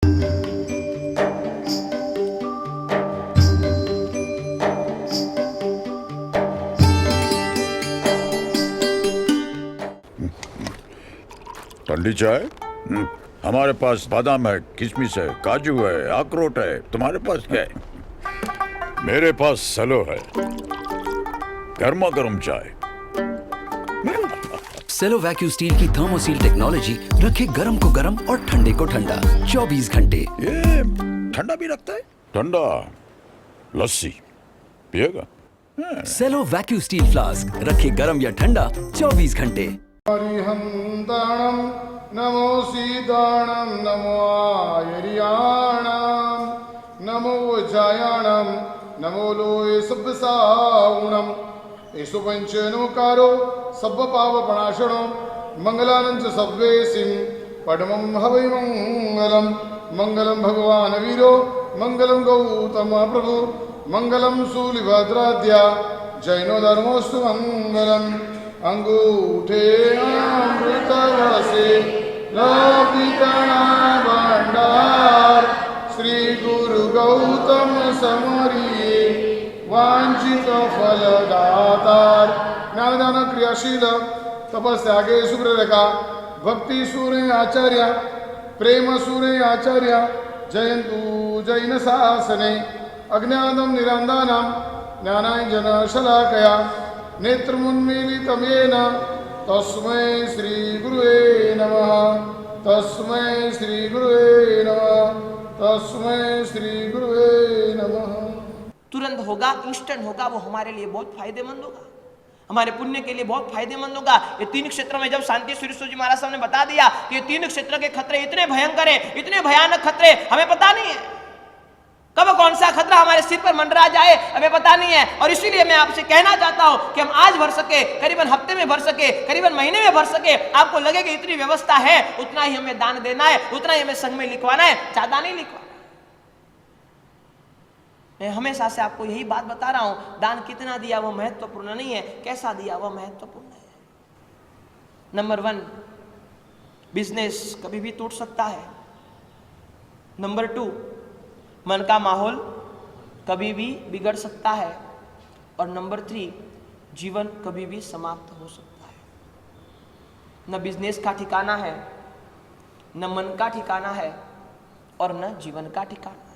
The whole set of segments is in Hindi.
ठंडी चाय? हमारे पास बादाम है, किशमिश है, काजू है, अखरोट है। तुम्हारे पास क्या है? मेरे पास सेलो है, गर्मा गर्म चाय। सेलो वैक्यू स्टील की थर्मोसील टेक्नोलॉजी रखे गर्म को गर्म और ठंडे को ठंडा 24 घंटे। ये ठंडा भी रखता है? ठंडा लस्सी पिएगा? सेलो वैक्यू स्टील फ्लास्क रखे गर्म या ठंडा 24 घंटे। हरिहंताणं नमो सीताणं नमो आयर्याणं नमो जायाणं नमो लोय सब्बसावणं येषु पंचनोकारो सब्ब पावपणाशनो मंगलानंच सब्वेसिं पडमं हवै मंगलम मंगलम भगवान वीरो मंगलम गौतम प्रभु मंगलम शूलिभद्राद्या जैनो धर्मोस्तु मंगलम अंगूठे अमृतरसे लपितणा भंडार श्री गुरु गौतम समरिये वांछित फलदातार ज्ञानदान क्रियाशील तपस्यागे सुग्ररेखा भक्ति सूर्य आचार्य प्रेम सूर्य आचार्य जयंतु जैन शासने अज्ञानम निरांदानाम ज्ञानांजन शलाकया नेत्रमुन्मीलितं येन तस्मै श्री गुरुवे नमः तस्मै श्री गुरुवे नमः तस्मै श्री गुरुवे नमः। तुरंत होगा, इंस्टेंट होगा, वो हमारे लिए बहुत फायदेमंद होगा, हमारे पुण्य के लिए बहुत फायदेमंद होगा। ये तीन क्षेत्रों में जब शांति सूर्य जी महाराज साहब ने बता दिया कि ये तीन क्षेत्र के खतरे इतने भयंकर हैं, इतने भयानक खतरे, हमें पता नहीं है कब कौन सा खतरा हमारे सिर पर मंडरा जाए, हमें पता नहीं है। और इसीलिए मैं आपसे कहना चाहता हूं कि हम आज भर सके, करीबन हफ्ते में भर सके, करीबन महीने में भर सके, आपको लगे कि इतनी व्यवस्था है, उतना ही हमें दान देना है, उतना ही हमें संघ में लिखवाना है, ज्यादा नहीं लिखवाना। मैं हमेशा से आपको यही बात बता रहा हूं, दान कितना दिया वो महत्वपूर्ण नहीं है, कैसा दिया वो महत्वपूर्ण है। नंबर 1, बिजनेस कभी भी टूट सकता है। नंबर 2, मन का माहौल कभी भी बिगड़ सकता है। और नंबर 3, जीवन कभी भी समाप्त हो सकता है। न बिजनेस का ठिकाना है, न मन का ठिकाना है, और न जीवन का ठिकाना है।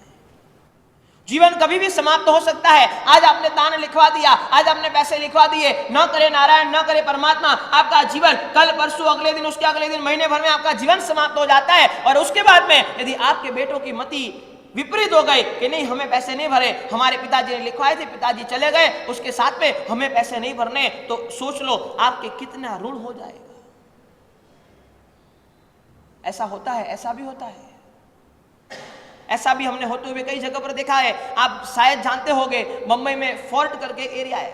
जीवन कभी भी समाप्त हो सकता है। आज आपने दान लिखवा दिया, आज आपने पैसे लिखवा दिए, न करे नारायण, न करे परमात्मा, आपका जीवन कल परसों अगले दिन, उसके अगले दिन, महीने भर में आपका जीवन समाप्त हो जाता है। और उसके बाद में यदि आपके बेटों की मति विपरीत हो गए कि नहीं हमें पैसे नहीं भरे, हमारे पिताजी ने लिखवाए थे, पिताजी चले गए, उसके साथ में हमें पैसे नहीं भरने, तो सोच लो आपके कितना ऋण हो जाएगा। ऐसा होता है, ऐसा भी होता है, ऐसा भी हमने होते हुए कई जगह पर देखा है। आप शायद जानते होंगे, मुंबई में फोर्ट करके एरिया है,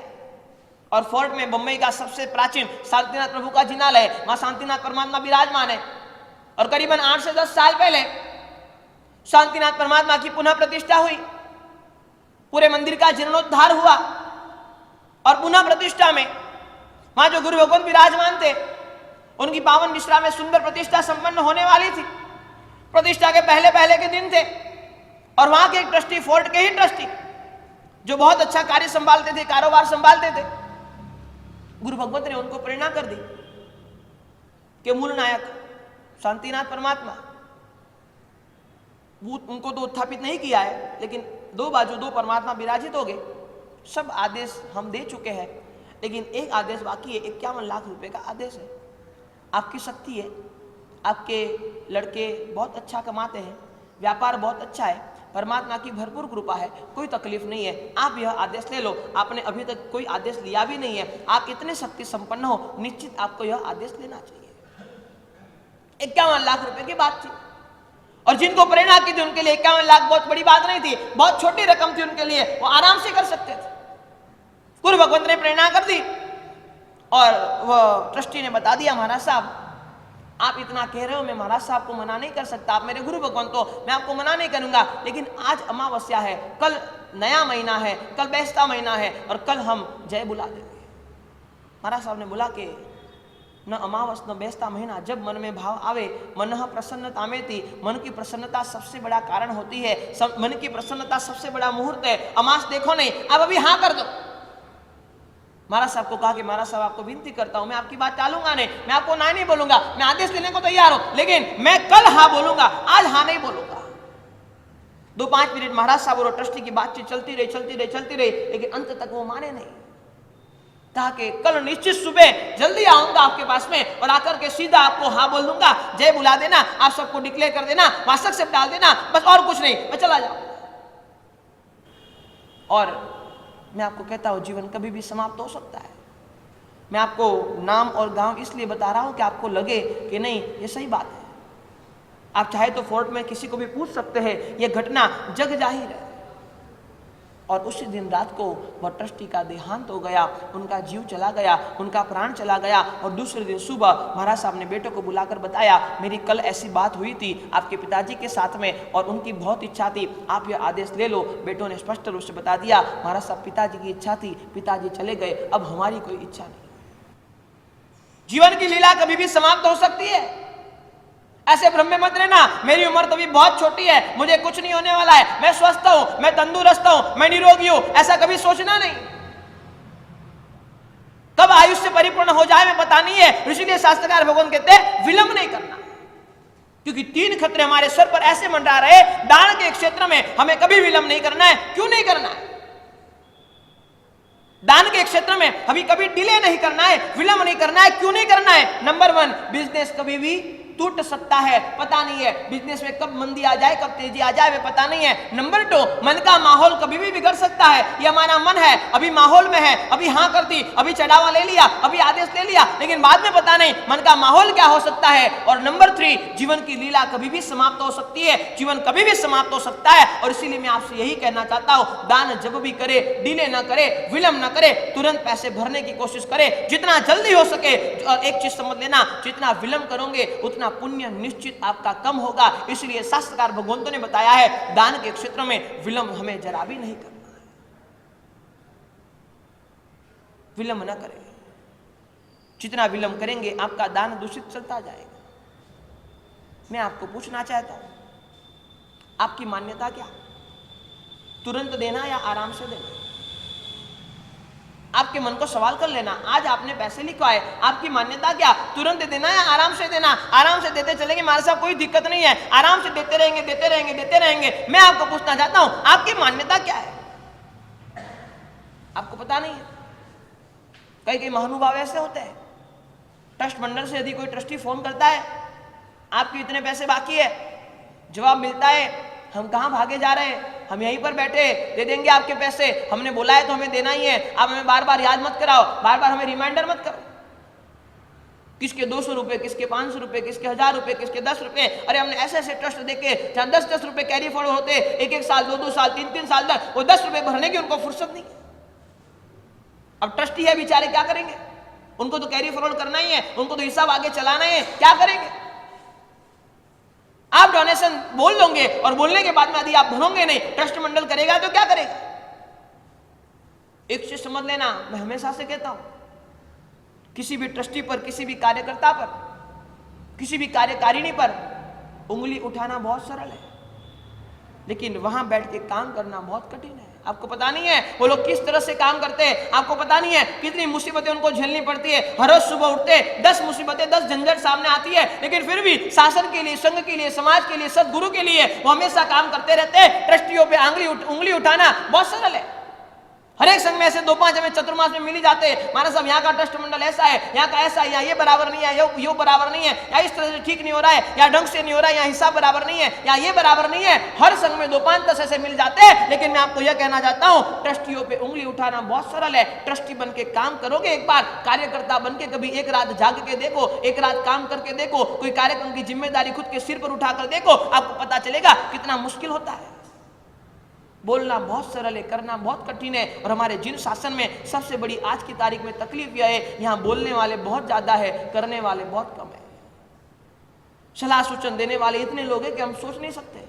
और फोर्ट में मुंबई का सबसे प्राचीन शांतिनाथ प्रभु का जिनालय है, मां शांतिनाथ परमात्मा विराजमान है। और करीबन 8 से 10 साल पहले शांतिनाथ परमात्मा की पुनः प्रतिष्ठा हुई, पूरे मंदिर का जीर्णोद्धार हुआ, और पुनः प्रतिष्ठा में वहां जो गुरु भगवान विराजमान थे, उनकी पावन मिश्रा में सुंदर प्रतिष्ठा संपन्न होने वाली थी। प्रतिष्ठा के पहले के दिन थे, और वहां के एक ट्रस्टी, फोर्ट के ही ट्रस्टी, जो बहुत अच्छा कार्य संभालते थे, कारोबार संभालते थे, गुरु भगवत ने उनको प्रेरणा कर दी कि मूल नायक शांतिनाथ परमात्मा, उनको तो उत्थापित नहीं किया है, लेकिन दो बाजू दो परमात्मा विराजित हो गए। सब आदेश हम दे चुके हैं, लेकिन एक आदेश बाकी है, 51 लाख रुपए का आदेश है। आपकी शक्ति है, आपके लड़के बहुत अच्छा कमाते हैं, व्यापार बहुत अच्छा है, परमात्मा की भरपूर कृपा है, कोई तकलीफ नहीं है, आप यह आदेश ले लो। आपने अभी तक कोई आदेश लिया भी नहीं है, आप इतने शक्ति संपन्न हो, निश्चित आपको यह आदेश लेना चाहिए। 51 लाख रुपए की बात थी, और जिनको प्रेरणा की थी उनके लिए 51 लाख बहुत बड़ी बात नहीं थी, बहुत छोटी रकम थी उनके लिए, वो आराम से कर सकते थे। गुरु भगवंत ने प्रेरणा कर दी, और वह ट्रस्टी ने बता दिया, महाराज साहब आप इतना कह रहे हो, मैं महाराज साहब को मना नहीं कर सकता, आप मेरे गुरु भगवंत हो, मैं आपको मना नहीं करूंगा, लेकिन आज अमावस्या है, कल नया महीना है, कल बैसता महीना है, और कल हम जय बुला देंगे। महाराज साहब ने बोला कि न अमावस न बेस्ता महीना, जब मन में भाव आवे मन प्रसन्नता में थी। मन की प्रसन्नता सबसे बड़ा कारण होती है, मन की प्रसन्नता सबसे बड़ा मुहूर्त है। अमास देखो नहीं, अब अभी हाँ कर दो। महाराज साहब को कहा कि महाराज साहब आपको विनती करता हूं, मैं आपकी बात टालूंगा नहीं, मैं आपको ना नहीं बोलूंगा, मैं आदेश देने को तैयार हूं, लेकिन मैं कल हाँ बोलूंगा, आज हाँ नहीं बोलूंगा। 2-5 मिनट महाराज साहब और ट्रस्टी की बातचीत चलती रही, लेकिन अंत तक वो माने नहीं। कहा कि कल निश्चित सुबह जल्दी आऊंगा आपके पास में और आकर के सीधा आपको हाँ बोल दूंगा, जय बुला देना, आप सबको डिक्लेयर कर देना, वास्तव से डाल देना, बस और कुछ नहीं, मैं चला जाऊंगा। और मैं आपको कहता हूं जीवन कभी भी समाप्त हो सकता है। मैं आपको नाम और गांव इसलिए बता रहा हूं कि आपको लगे कि नहीं ये सही बात है। आप चाहे तो फोर्ट में किसी को भी पूछ सकते हैं, यह घटना जग जाहिर है। और उसी दिन रात को वह ट्रस्टी का देहांत हो गया, उनका जीव चला गया, उनका प्राण चला गया। और दूसरे दिन सुबह महाराज साहब ने बेटों को बुलाकर बताया, मेरी कल ऐसी बात हुई थी आपके पिताजी के साथ में और उनकी बहुत इच्छा थी, आप यह आदेश ले लो। बेटों ने स्पष्ट रूप से बता दिया, महाराज साहब पिताजी की इच्छा थी, पिताजी चले गए, अब हमारी कोई इच्छा नहीं। जीवन की लीला कभी भी समाप्त हो सकती है, ऐसे भ्रम में मत रहना, मेरी उम्र तो भी बहुत छोटी है, मुझे कुछ नहीं होने वाला है, मैं स्वस्थ हूं, मैं तंदुरुस्त हूं, मैं निरोगी हूं, ऐसा कभी सोचना नहीं। कब आयुष्य परिपूर्ण हो जाए मैं पता नहीं है, इसीलिए शास्त्रकार भगवान कहते हैं विलंब नहीं करना, क्योंकि 3 खतरे हमारे सर पर ऐसे मंडरा रहे, दान के क्षेत्र में हमें कभी विलंब नहीं करना है। क्यों नहीं करना है? दान के क्षेत्र में हमें कभी डिले नहीं करना है, विलंब नहीं करना है। क्यों नहीं करना है? नंबर 1, बिजनेस कभी भी टूट सकता है, पता नहीं है बिजनेस में कब मंदी आ जाए, कब तेजी आ जाए, वे पता नहीं है। नंबर 2, मन का माहौल कभी भी बिगड़ सकता है। ये हमारा मन है, अभी माहौल में है, अभी हाँ कर दी, अभी चढ़ावा ले लिया, अभी आदेश ले लिया, लेकिन बाद में पता नहीं मन का माहौल क्या हो सकता है। और नंबर 3, जीवन की लीला कभी भी समाप्त हो सकती है, जीवन कभी भी समाप्त हो सकता है। और इसीलिए मैं आपसे यही कहना चाहता हूं, दान जब भी करे डिले ना करे, विलंब ना करे, तुरंत पैसे भरने की कोशिश करे, जितना जल्दी हो सके। और एक चीज समझ लेना, जितना विलंब करोगे उतना पुण्य निश्चित आपका कम होगा। इसलिए शास्त्रकार भगवंतों ने बताया है, दान के क्षेत्र में विलंब हमें जरा भी नहीं करना है, विलंब ना करें। जितना विलंब करेंगे आपका दान दूषित चलता जाएगा। मैं आपको पूछना चाहता हूं, आपकी मान्यता क्या? तुरंत देना या आराम से देना? आपके मन को सवाल कर लेना, आज आपने पैसे लिखवाए, आपकी मान्यता क्या? तुरंत देना या आराम से देना? आराम से देते चलेंगे, हमारे साथ कोई दिक्कत नहीं है, आराम से देते रहेंगे, देते रहेंगे, देते रहेंगे। मैं आपको पूछना चाहता हूं, आपकी मान्यता क्या है? आपको पता नहीं है। कई महानुभाव ऐसे होते हैं, ट्रस्ट मंडल से यदि कोई ट्रस्टी फोन करता है, आपके इतने पैसे बाकी है, जवाब मिलता है, हम कहां भागे जा रहे हैं, हम यहीं पर बैठे, दे देंगे आपके पैसे, हमने बोला है तो हमें देना ही है, आप हमें बार बार याद मत कराओ, बार बार हमें रिमाइंडर मत करो। किसके 200 रुपए, किसके 500 रुपए, किसके 1000 रुपए, किसके 10 रुपए। अरे हमने ऐसे ऐसे ट्रस्ट देखे जहां 10-10 रुपए कैरी फॉरवर्ड होते, 1-1 साल, 2-2 साल, 3-3 साल तक, वो 10 रुपए भरने की उनको फुर्सत नहीं है। अब ट्रस्टी है बेचारे, क्या करेंगे? उनको तो कैरी फॉरवर्ड करना ही है, उनको तो हिसाब आगे चलाना है, क्या करेंगे? आप डोनेशन बोल दोगे और बोलने के बाद में यदि आप भरोगे नहीं, ट्रस्ट मंडल करेगा तो क्या करेगा? एक चीज समझ लेना, मैं हमेशा से कहता हूं, किसी भी ट्रस्टी पर, किसी भी कार्यकर्ता पर, किसी भी कार्यकारिणी पर उंगली उठाना बहुत सरल है, लेकिन वहां बैठ के काम करना बहुत कठिन है। आपको पता नहीं है वो लोग किस तरह से काम करते हैं, आपको पता नहीं है कितनी मुसीबतें उनको झेलनी पड़ती है। हर रोज सुबह उठते 10 मुसीबतें, 10 झंझट सामने आती है, लेकिन फिर भी शासन के लिए, संघ के लिए, समाज के लिए, सदगुरु के लिए वो हमेशा काम करते रहते हैं। ट्रस्टियों पे उंगली उठाना बहुत सरल है। हर एक संघ में ऐसे 2-5 हमें चतुर्मास में मिल ही जाते हैं, महाराज साहब यहाँ का ट्रस्ट मंडल ऐसा है, यहाँ का ऐसा है, यहाँ ये बराबर नहीं है, यो बराबर नहीं है, या इस तरह से ठीक नहीं हो रहा है, या ढंग से नहीं हो रहा है, या हिसाब बराबर नहीं है, या ये बराबर नहीं है। हर संघ में 2-5-10 ऐसे मिल जाते हैं। लेकिन मैं आपको यह कहना चाहता हूँ, ट्रस्टियों पे उंगली उठाना बहुत सरल है। ट्रस्टी बन के काम करोगे एक बार, कार्यकर्ता बन के कभी एक रात जाग के देखो, एक रात काम करके देखो, कोई कार्यक्रम की जिम्मेदारी खुद के सिर पर उठाकर देखो, आपको पता चलेगा कितना मुश्किल होता है। बोलना बहुत सरल है, करना बहुत कठिन है। और हमारे जिन शासन में सबसे बड़ी आज की तारीख में तकलीफ यह है, यहाँ बोलने वाले बहुत ज्यादा है, करने वाले बहुत कम है। सलाह सूचन देने वाले इतने लोग हैं कि हम सोच नहीं सकते।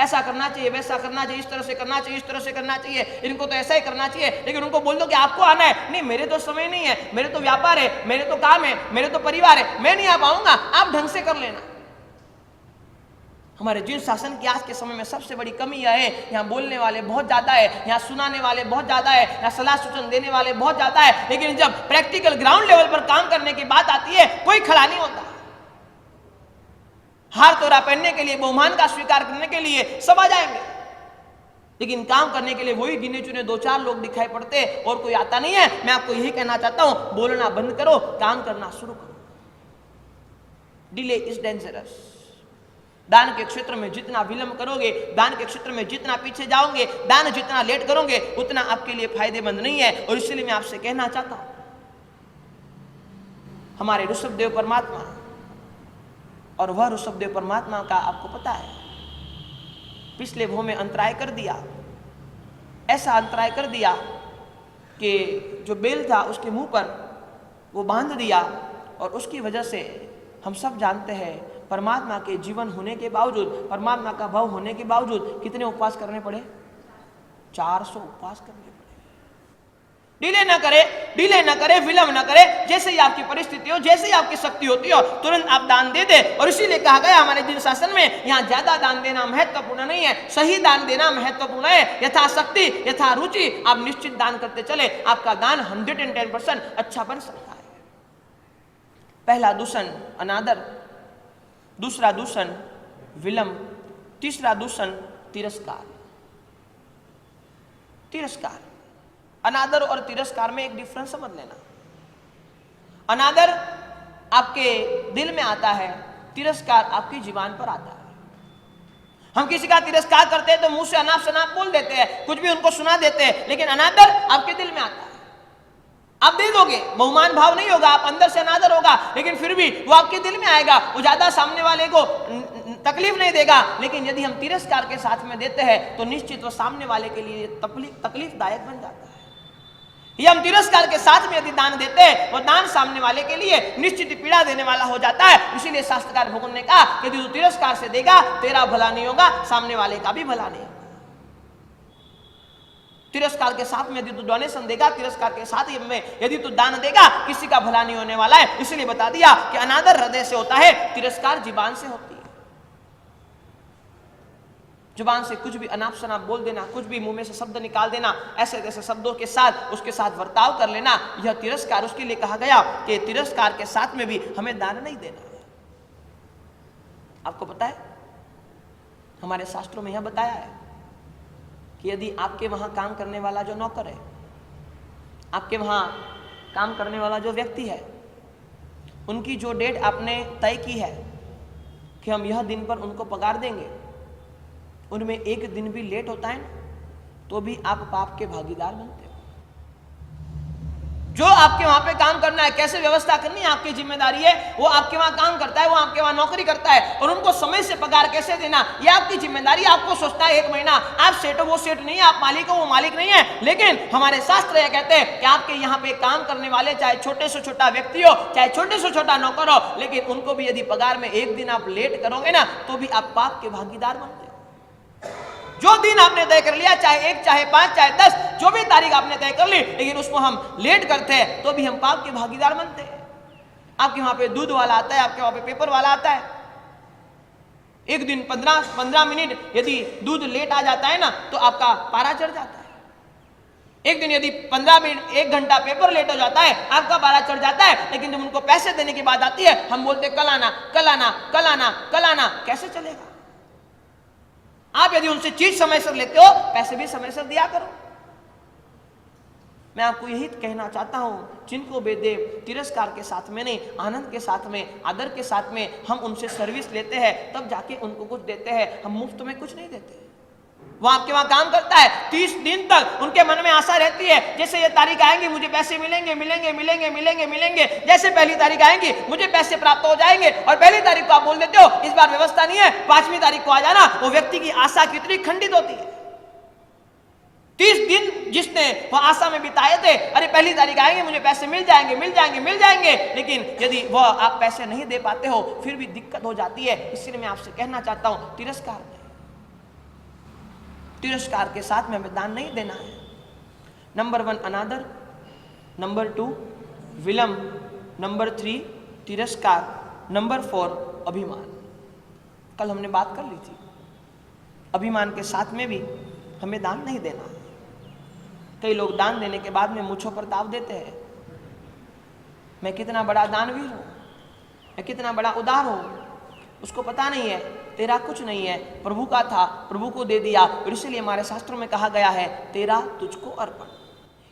ऐसा करना चाहिए, वैसा करना चाहिए, इस तरह से करना चाहिए, इस तरह से करना चाहिए, इनको तो ऐसा ही करना चाहिए। लेकिन उनको बोल दो कि आपको आना है, नहीं मेरे तो समय नहीं है, मेरे तो व्यापार है, मेरे तो काम है, मेरे तो परिवार है, मैं नहीं आ पाऊंगा, आप ढंग से कर लेना। हमारे जिन शासन की आज के समय में सबसे बड़ी कमी यह है, यहाँ बोलने वाले बहुत ज्यादा है, यहाँ सुनाने वाले बहुत ज्यादा है, यहाँ सलाह सूचन देने वाले बहुत ज्यादा है, लेकिन जब प्रैक्टिकल ग्राउंड लेवल पर काम करने की बात आती है कोई खड़ा नहीं होता। हार तोरा पहनने के लिए, बहुमान का स्वीकार करने के लिए सब आ जाएंगे, लेकिन काम करने के लिए वही गिने चुने 2-4 लोग दिखाई पड़ते और कोई आता नहीं है। मैं आपको यही कहना चाहता हूं, बोलना बंद करो, काम करना शुरू करो। Delay is dangerous. दान के क्षेत्र में जितना विलंब करोगे, दान के क्षेत्र में जितना पीछे जाओगे, दान जितना लेट करोगे, उतना आपके लिए फायदेमंद नहीं है। और इसलिए मैं आपसे कहना चाहता हूं, हमारे ऋषभदेव परमात्मा, और वह ऋषभदेव परमात्मा का आपको पता है पिछले भव में अंतराय कर दिया, ऐसा अंतराय कर दिया कि जो बेल था उसके मुंह पर वो बांध दिया, और उसकी वजह से हम सब जानते हैं परमात्मा के जीवन होने के बावजूद, परमात्मा का भव होने के बावजूद कितने उपवास करने पड़े? 400 उपवास करने पड़े। डिले ना करे, डिले ना करे, विलंब ना करे, जैसे ही आपकी परिस्थिति हो, जैसे ही आपकी शक्ति होती हो, तुरंत आप दान दे दे। और इसीलिए कहा गया हमारे जिन शासन में, यहाँ ज्यादा दान देना महत्वपूर्ण नहीं है, सही दान देना महत्वपूर्ण है। यथाशक्ति, यथा रुचि आप निश्चित दान करते चले, आपका दान 110% अच्छा बन सकता है। पहला दूषण अनादर, दूसरा दूषण विलंब, तीसरा दूषण तिरस्कार। तिरस्कार, अनादर और तिरस्कार में एक डिफरेंस समझ लेना। अनादर आपके दिल में आता है, तिरस्कार आपकी जुबान पर आता है। हम किसी का तिरस्कार करते हैं तो मुंह से अनाप शनाप बोल देते हैं, कुछ भी उनको सुना देते हैं, लेकिन अनादर आपके दिल में आता है। आप दे दोगे, बहुमान भाव नहीं होगा, आप अंदर से अनादर होगा, लेकिन फिर भी वो आपके दिल में आएगा, वो ज्यादा सामने वाले को तकलीफ नहीं देगा। लेकिन यदि हम तिरस्कार के साथ में देते हैं तो निश्चित वो सामने वाले के लिए तकलीफदायक बन जाता है। ये हम तिरस्कार के साथ में यदि दान देते हैं, वो दान सामने वाले के लिए निश्चित पीड़ा देने वाला हो जाता है। इसीलिए शास्त्रकार भगवान ने कहा यदि तू तिरस्कार से देगा, तेरा भला नहीं होगा, सामने वाले का भी भला नहीं होगा। तिरस्कार के साथ में यदि तू डोनेशन देगा, तिरस्कार के साथ में यदि तू दान देगा, किसी का भला नहीं होने वाला है। इसलिए बता दिया कि अनादर हृदय से होता है, तिरस्कार जुबान से होती है। जुबान से कुछ भी अनाप शनाप बोल देना, कुछ भी मुंह में से शब्द निकाल देना, ऐसे जैसे शब्दों के साथ उसके साथ बर्ताव कर लेना, यह तिरस्कार। उसके लिए कहा गया कि तिरस्कार के साथ में भी हमें दान नहीं देना है। आपको पता है हमारे शास्त्रों में यह बताया है कि यदि आपके वहां काम करने वाला जो नौकर है, आपके वहां काम करने वाला जो व्यक्ति है, उनकी जो डेट आपने तय की है कि हम यह दिन पर उनको पगार देंगे, उनमें एक दिन भी लेट होता है ना, तो भी आप पाप के भागीदार बनते हो। जो आपके वहां पे काम करना है, कैसे व्यवस्था करनी है, आपकी जिम्मेदारी है। वो आपके वहां काम करता है, वो आपके वहां नौकरी करता है, और उनको समय से पगार कैसे देना, ये आपकी जिम्मेदारी। आपको सोचता है 1 महीना, आप सेठ हो वो सेठ नहीं है, आप मालिक हो वो मालिक नहीं है। लेकिन हमारे शास्त्र यह कहते हैं कि आपके यहाँ पे काम करने वाले, चाहे छोटे से छोटा व्यक्ति हो, चाहे छोटे से छोटा नौकर हो, लेकिन उनको भी यदि पगार में एक दिन आप लेट करोगे ना, तो भी आप पाप के भागीदार बनते हो। जो दिन आपने तय कर लिया, चाहे 1, चाहे 5, चाहे 10, जो भी तारीख आपने तय कर ली, लेकिन उसको हम लेट करते हैं तो भी हम पाप के भागीदार बनते हैं। आपके वहां पे दूध वाला आता है, आपके वहां पे पेपर वाला आता है। एक दिन 15 मिनट यदि दूध लेट आ जाता है ना, तो आपका पारा चढ़ जाता है। एक दिन यदि 15 मिनट, 1 घंटा पेपर लेट हो जाता है, आपका पारा चढ़ जाता है। लेकिन जब उनको पैसे देने की बात आती है, हम बोलते कल आना, कल आना, कल आना, कल आना। कैसे चलेगा? आप यदि उनसे चीज समय से लेते हो, पैसे भी समय से दिया करो। मैं आपको यही कहना चाहता हूं, जिनको बेदे तिरस्कार के साथ में नहीं, आनंद के साथ में, आदर के साथ में हम उनसे सर्विस लेते हैं, तब जाके उनको कुछ देते हैं। हम मुफ्त में कुछ नहीं देते। वो आपके वहां काम करता है, 30 दिन तक उनके मन में आशा रहती है, जैसे ये तारीख आएंगी मुझे पैसे मिलेंगे, मिलेंगे, मिलेंगे, मिलेंगे, मिलेंगे। जैसे पहली तारीख आएंगी मुझे पैसे प्राप्त हो जाएंगे, और पहली तारीख को आप बोल देते हो इस बार व्यवस्था नहीं है, 5वीं तारीख को आ जाना। वो व्यक्ति की आशा कितनी खंडित होती है। 30 दिन जिसने वो आशा में बिताए थे, अरे पहली तारीख आएंगे मुझे पैसे मिल जाएंगे, मिल जाएंगे, मिल जाएंगे, लेकिन यदि वह आप पैसे नहीं दे पाते हो, फिर भी दिक्कत हो जाती है। इसलिए मैं आपसे कहना चाहता हूं, तिरस्कार नहीं, तिरस्कार के साथ में हमें दान नहीं देना है। नंबर 1 अनादर, नंबर 2 विलंब, नंबर 3 तिरस्कार, नंबर 4 अभिमान। कल हमने बात कर ली थी, अभिमान के साथ में भी हमें दान नहीं देना। कई लोग दान देने के बाद में मूंछों पर ताव देते हैं, मैं कितना बड़ा दानवीर हूं, मैं कितना बड़ा उदार हूं। उसको पता नहीं है तेरा कुछ नहीं है, प्रभु का था, प्रभु को दे दिया। और इसलिए हमारे शास्त्रों में कहा गया है तेरा तुझको अर्पण।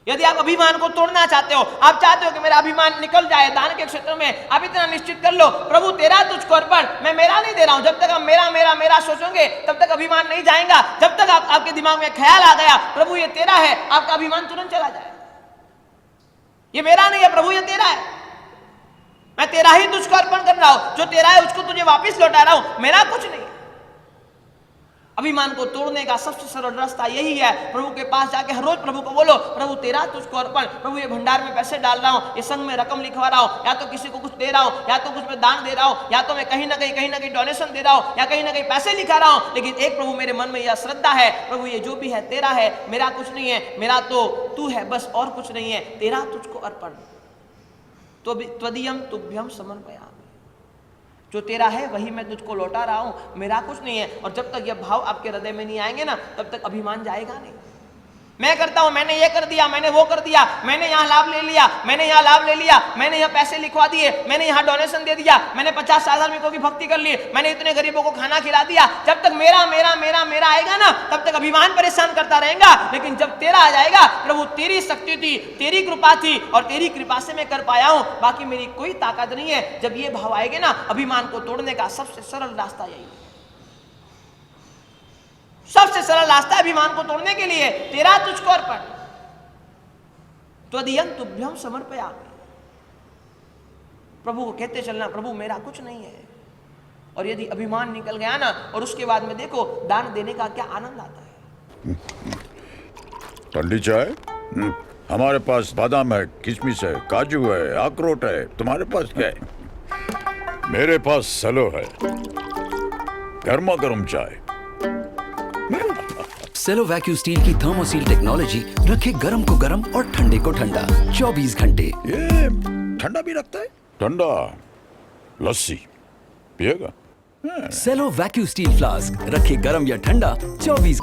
यदि आप अभिमान को तोड़ना चाहते हो, आप चाहते हो कि मेरा अभिमान निकल जाए दान के क्षेत्र में, आप इतना निश्चित कर लो प्रभु तेरा तुझको अर्पण, मैं मेरा नहीं दे रहा हूं। जब तक आप मेरा मेरा मेरा सोचोगे तब तक अभिमान नहीं जाएगा। जब तक आपके दिमाग में ख्याल आ गया प्रभु ये तेरा है, आपका अभिमान तुरंत चला जाएगा। ये मेरा नहीं है प्रभु, ये तेरा है, मैं तेरा ही तुझको अर्पण कर रहा हूं, जो तेरा है उसको तुझे वापस लौटा रहा हूं, मेरा कुछ नहीं। अभिमान को तोड़ने का सबसे सरल रास्ता यही है, प्रभु के पास जाके हर रोज प्रभु को बोलो प्रभु तेरा तुझको अर्पण, प्रभु ये भंडार में पैसे डाल रहा हूं, ये संघ में रकम लिखवा रहा हूं, या तो किसी को कुछ दे रहा हूं, या तो कुछ में दान दे रहा हूं, या तो मैं कहीं ना कहीं डोनेशन दे रहा हूं, या कहीं ना कहीं पैसे लिखा रहा हूं। लेकिन एक प्रभु मेरे मन में यह श्रद्धा है, प्रभु ये जो भी है तेरा है, मेरा कुछ नहीं है, मेरा तो तू है बस, और कुछ नहीं है, तेरा तुझको अर्पण। तो त्वदीयम तुभ्यम समर्पयामि, जो तेरा है वही मैं तुझको लौटा रहा हूं, मेरा कुछ नहीं है। और जब तक यह भाव आपके हृदय में नहीं आएंगे ना, तब तक अभिमान जाएगा नहीं। मैं करता हूं, मैंने ये कर दिया, मैंने वो कर दिया, मैंने यहाँ लाभ ले लिया, मैंने यहाँ लाभ ले लिया, मैंने यहाँ पैसे लिखवा दिए, मैंने यहाँ डोनेशन दे दिया, मैंने 50 आदमी को भी भक्ति कर ली, मैंने इतने गरीबों को खाना खिला दिया। जब तक मेरा मेरा मेरा मेरा आएगा ना, तब तक अभिमान परेशान करता रहेगा। लेकिन जब तेरा आ जाएगा, प्रभु तेरी शक्ति थी, तेरी कृपा थी, और तेरी कृपा से मैं कर पाया हूं, बाकी मेरी कोई ताकत नहीं है। जब ये भाव आएगा ना, अभिमान को तोड़ने का सबसे सरल रास्ता यही है। सबसे सरल रास्ता अभिमान को तोड़ने के लिए तेरा तुझको अर्पण, त्वदीयम तुभ्यम समर्पयामि। प्रभु को कहते चलना प्रभु मेरा कुछ नहीं है। और यदि अभिमान निकल गया ना, और उसके बाद में देखो दान देने का क्या आनंद आता है। ठंडी चाय? हमारे पास बादाम है, किशमिश है, काजू है, अखरोट है। तुम्हारे पास क्या है? मेरे पास सेलो है, गर्मा गर्म चाय। सेलो वैक्यूम स्टील की थर्मोसील टेक्नोलॉजी रखे गर्म को गर्म और ठंडे को ठंडा 24 घंटे। ये ठंडा भी रखता है? ठंडा लस्सी पिएगा? सेलो वैक्यूम स्टील फ्लास्क रखे गर्म या ठंडा 24